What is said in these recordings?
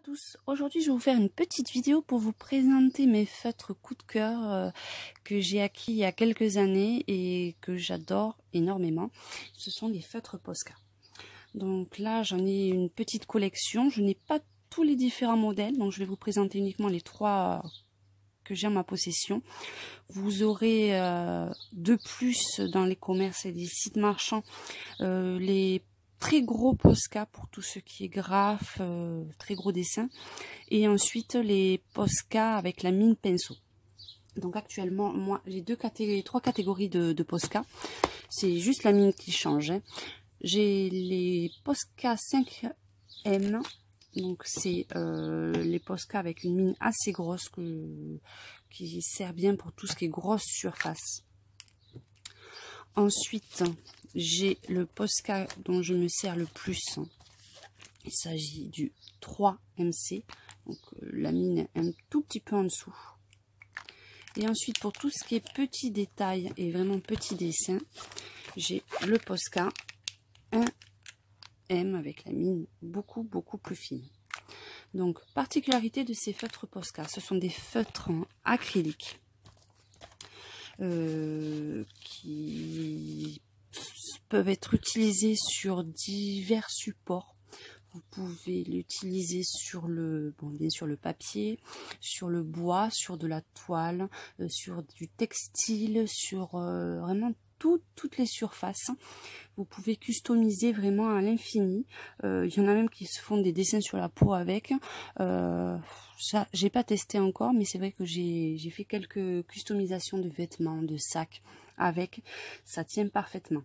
Bonjour à tous, aujourd'hui je vais vous faire une petite vidéo pour vous présenter mes feutres coup de cœur que j'ai acquis il y a quelques années et que j'adore énormément. Ce sont les feutres Posca. Donc là j'en ai une petite collection, je n'ai pas tous les différents modèles, donc je vais vous présenter uniquement les trois que j'ai en ma possession. Vous aurez de plus dans les commerces et les sites marchands les très gros Posca pour tout ce qui est graphe, très gros dessin, et ensuite les Posca avec la mine pinceau. Donc actuellement moi j'ai trois catégories de Posca, c'est juste la mine qui change, hein. J'ai les Posca 5M, donc c'est les Posca avec une mine assez grosse qui sert bien pour tout ce qui est grosse surface. Ensuite, j'ai le Posca dont je me sers le plus. Il s'agit du 3MC. Donc la mine est un tout petit peu en dessous. Et ensuite, pour tout ce qui est petits détails et vraiment petits dessins, j'ai le Posca 1M avec la mine beaucoup plus fine. Donc, particularité de ces feutres Posca, ce sont des feutres en acrylique. Qui peuvent être utilisés sur divers supports. Vous pouvez l'utiliser sur bien sûr le papier, sur le bois, sur de la toile, sur du textile, sur vraiment toutes les surfaces. Vous pouvez customiser vraiment à l'infini. Il y en a même qui se font des dessins sur la peau avec. Ça, j'ai pas testé encore, mais c'est vrai que j'ai fait quelques customisations de vêtements, de sacs avec. Ça tient parfaitement.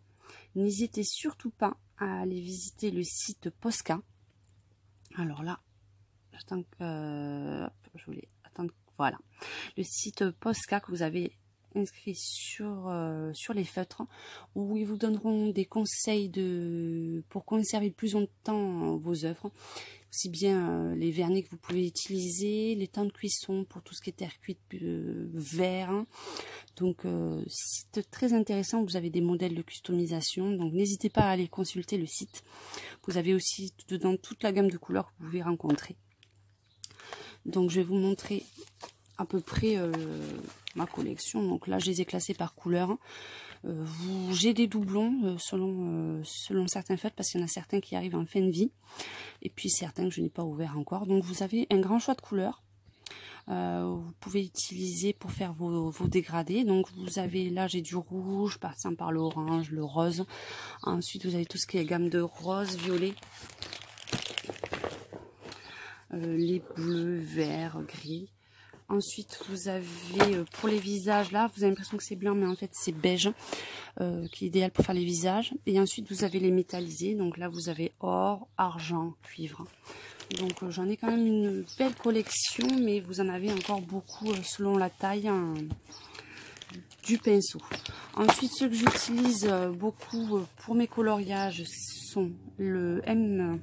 N'hésitez surtout pas à aller visiter le site Posca. Alors là, j'attends que je voulais attendre. Voilà, le site Posca que vous avez inscrit sur les feutres, où ils vous donneront des conseils pour conserver plus longtemps vos œuvres, aussi bien les vernis que vous pouvez utiliser, les temps de cuisson pour tout ce qui est terre cuite, verre. Donc site très intéressant, vous avez des modèles de customisation, donc n'hésitez pas à aller consulter le site. Vous avez aussi dedans toute la gamme de couleurs que vous pouvez rencontrer. Donc je vais vous montrer à peu près ma collection. Donc là je les ai classés par couleur. J'ai des doublons selon certains feutres, parce qu'il y en a certains qui arrivent en fin de vie et puis certains que je n'ai pas ouverts encore. Donc vous avez un grand choix de couleurs. Vous pouvez utiliser pour faire vos dégradés. Donc vous avez là, j'ai du rouge passant par l'orange, le rose. Ensuite vous avez tout ce qui est gamme de rose, violet, les bleus, verts, gris. Ensuite, vous avez pour les visages, là, vous avez l'impression que c'est blanc, mais en fait, c'est beige, qui est idéal pour faire les visages. Et ensuite, vous avez les métallisés. Donc là, vous avez or, argent, cuivre. Donc, j'en ai quand même une belle collection, mais vous en avez encore beaucoup selon la taille du pinceau. Ensuite, ceux que j'utilise beaucoup pour mes coloriages sont le M1M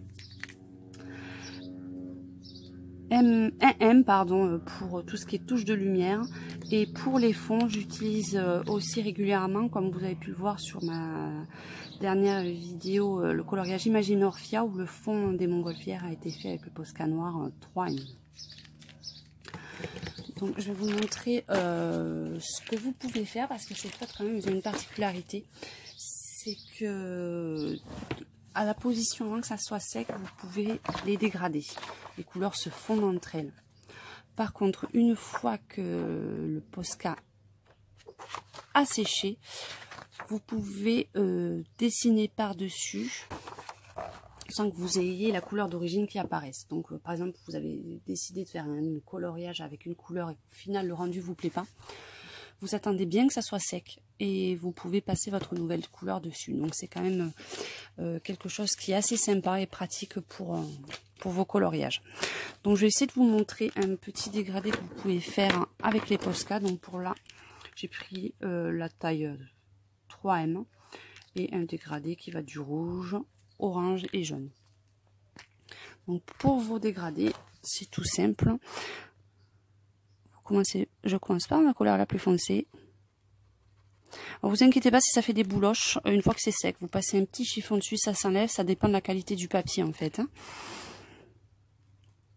pour tout ce qui est touche de lumière, et pour les fonds j'utilise aussi régulièrement, comme vous avez pu le voir sur ma dernière vidéo, le coloriage Imaginorphia, où le fond des montgolfières a été fait avec le Posca noir 3M. Donc je vais vous montrer ce que vous pouvez faire, parce que ces feutres quand même ils ont une particularité, c'est que à la position avant que ça soit sec, vous pouvez les dégrader. Les couleurs se fondent entre elles. Par contre, une fois que le Posca a séché, vous pouvez dessiner par-dessus sans que vous ayez la couleur d'origine qui apparaisse. Donc, par exemple, vous avez décidé de faire un coloriage avec une couleur et au final, le rendu vous plaît pas. Vous attendez bien que ça soit sec et vous pouvez passer votre nouvelle couleur dessus. Donc c'est quand même quelque chose qui est assez sympa et pratique pour vos coloriages. Donc je vais essayer de vous montrer un petit dégradé que vous pouvez faire avec les Posca. Donc pour là, j'ai pris la taille 3M et un dégradé qui va du rouge, orange et jaune. Donc pour vos dégradés, c'est tout simple. Je commence par la couleur la plus foncée. Alors vous inquiétez pas si ça fait des bouloches, une fois que c'est sec, vous passez un petit chiffon dessus, ça s'enlève, ça dépend de la qualité du papier en fait.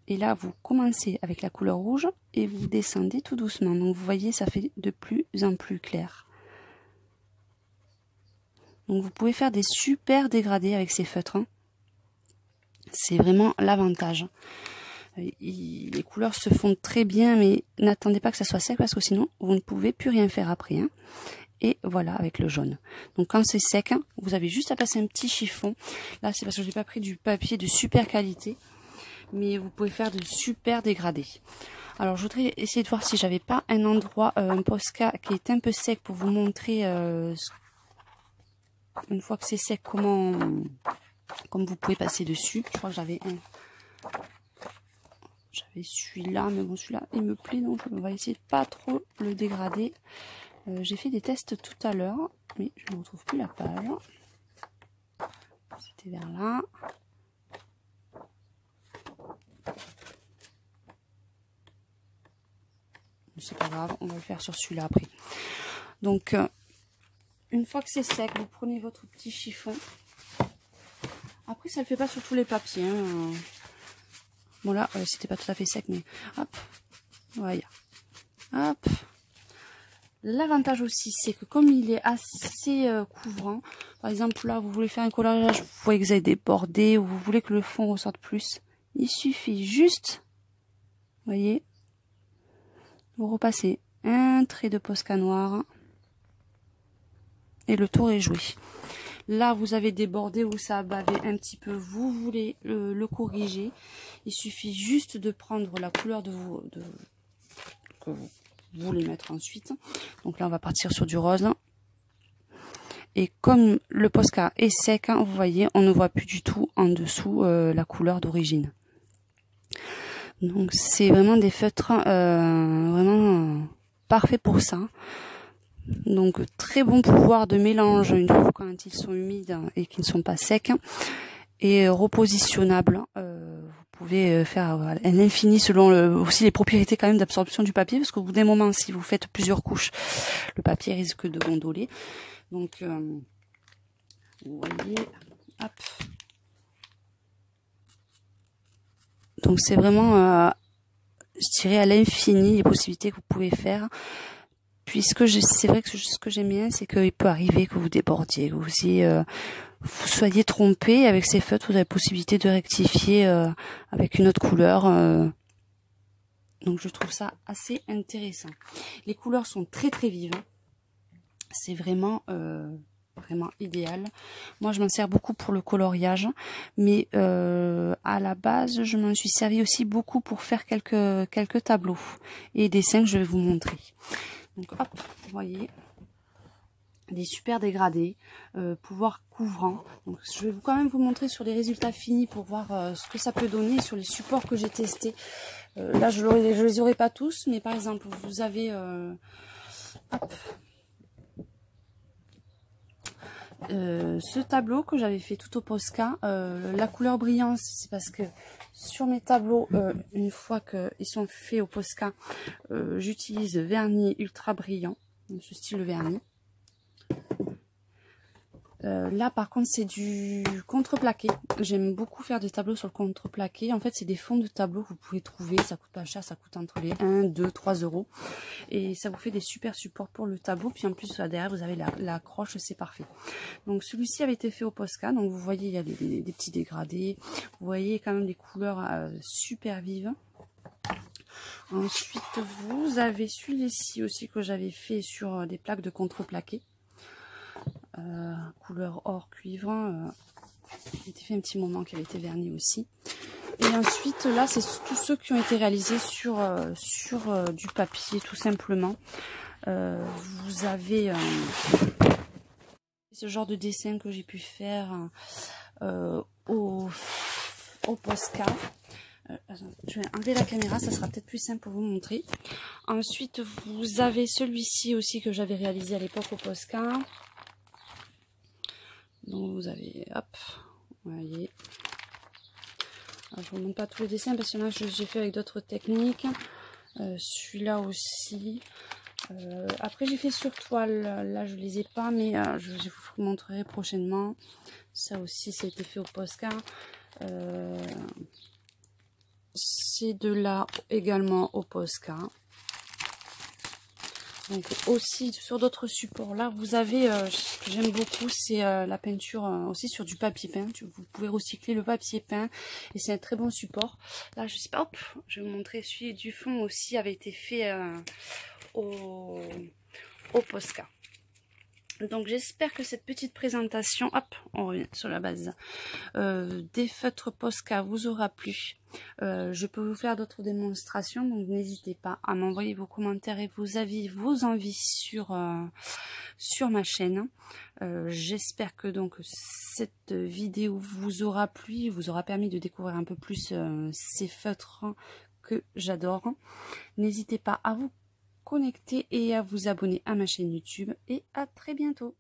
Et là, vous commencez avec la couleur rouge et vous descendez tout doucement. Donc, vous voyez, ça fait de plus en plus clair. Donc, vous pouvez faire des super dégradés avec ces feutres, hein. C'est vraiment l'avantage. Les couleurs se font très bien, mais n'attendez pas que ça soit sec parce que sinon, vous ne pouvez plus rien faire après, hein. Et voilà, avec le jaune. Donc, quand c'est sec, hein, vous avez juste à passer un petit chiffon. Là, c'est parce que je n'ai pas pris du papier de super qualité. Mais vous pouvez faire de super dégradés. Alors je voudrais essayer de voir si j'avais pas un endroit, un Posca qui est un peu sec pour vous montrer une fois que c'est sec comme vous pouvez passer dessus. Je crois que j'avais celui-là, mais bon celui-là il me plaît donc on va essayer de pas trop le dégrader. J'ai fait des tests tout à l'heure, mais je ne retrouve plus la page. C'était vers là. C'est pas grave, on va le faire sur celui-là après. Donc, une fois que c'est sec, vous prenez votre petit chiffon. Après, ça ne le fait pas sur tous les papiers, hein. Bon là, c'était pas tout à fait sec, mais hop, voilà. Hop. L'avantage aussi, c'est que comme il est assez couvrant, par exemple là, vous voulez faire un coloriage, vous voyez que vous avez débordé, ou vous voulez que le fond ressorte plus, il suffit juste, vous voyez, vous repassez un trait de Posca noir et le tour est joué. Là, vous avez débordé ou ça a bavé un petit peu, vous voulez le corriger. Il suffit juste de prendre la couleur que vous voulez mettre ensuite. Donc là, on va partir sur du rose. Et comme le Posca est sec, hein, vous voyez, on ne voit plus du tout en dessous la couleur d'origine. Donc c'est vraiment des feutres vraiment parfaits pour ça. Donc très bon pouvoir de mélange une fois quand ils sont humides et qu'ils ne sont pas secs. Et repositionnables. Vous pouvez faire à l'infini selon aussi les propriétés quand même d'absorption du papier, parce qu'au bout d'un moment, si vous faites plusieurs couches, le papier risque de gondoler. Donc vous voyez, hop. Donc c'est vraiment, je dirais à l'infini les possibilités que vous pouvez faire. Puisque c'est vrai que ce que j'aime bien, c'est qu'il peut arriver que vous débordiez, que vous soyez trompé avec ces feutres, vous avez la possibilité de rectifier avec une autre couleur. Donc je trouve ça assez intéressant. Les couleurs sont très très vives. C'est vraiment vraiment idéal. Moi je m'en sers beaucoup pour le coloriage, mais à la base je m'en suis servi aussi beaucoup pour faire quelques tableaux et dessins que je vais vous montrer. Donc hop, vous voyez, des super dégradés, pouvoir couvrant. Donc je vais quand même vous montrer sur les résultats finis pour voir ce que ça peut donner sur les supports que j'ai testés. Là je les aurai pas tous, mais par exemple vous avez hop, ce tableau que j'avais fait tout au Posca. La couleur brillante, c'est parce que sur mes tableaux, une fois qu'ils sont faits au Posca, j'utilise vernis ultra brillant, ce style vernis. Là par contre c'est du contreplaqué. J'aime beaucoup faire des tableaux sur le contreplaqué. En fait c'est des fonds de tableau que vous pouvez trouver, ça coûte pas cher, ça coûte entre les 1, 2, 3 euros. Et ça vous fait des super supports pour le tableau. Puis en plus là derrière vous avez la croche, c'est parfait. Donc celui-ci avait été fait au Posca, donc vous voyez il y a des petits dégradés. Vous voyez quand même des couleurs super vives. Ensuite vous avez celui-ci aussi que j'avais fait sur des plaques de contreplaqué. Couleur or cuivre, il était fait un petit moment qui avait été verni aussi. Et ensuite là c'est tous ceux qui ont été réalisés sur du papier tout simplement. Vous avez ce genre de dessin que j'ai pu faire au Posca. Je vais enlever la caméra, ça sera peut-être plus simple pour vous montrer. Ensuite vous avez celui-ci aussi que j'avais réalisé à l'époque au Posca. Donc vous avez, hop, vous voyez. Alors, je ne vous montre pas tous les dessins parce que là j'ai fait avec d'autres techniques. Celui-là aussi. Après j'ai fait sur toile, là je les ai pas, mais je vous montrerai prochainement. Ça aussi ça a été fait au Posca. passer de là également au Posca. Donc aussi sur d'autres supports là, vous avez ce que j'aime beaucoup, c'est la peinture aussi sur du papier peint. Vous pouvez recycler le papier peint et c'est un très bon support. Là je sais pas, hop, je vais vous montrer, celui du fond aussi avait été fait au Posca. Donc j'espère que cette petite présentation, hop, on revient sur la base, des feutres Posca vous aura plu. Je peux vous faire d'autres démonstrations, donc n'hésitez pas à m'envoyer vos commentaires et vos avis, vos envies sur ma chaîne. J'espère que donc cette vidéo vous aura plu, vous aura permis de découvrir un peu plus ces feutres que j'adore. N'hésitez pas à vous connecter et à vous abonner à ma chaîne YouTube et à très bientôt.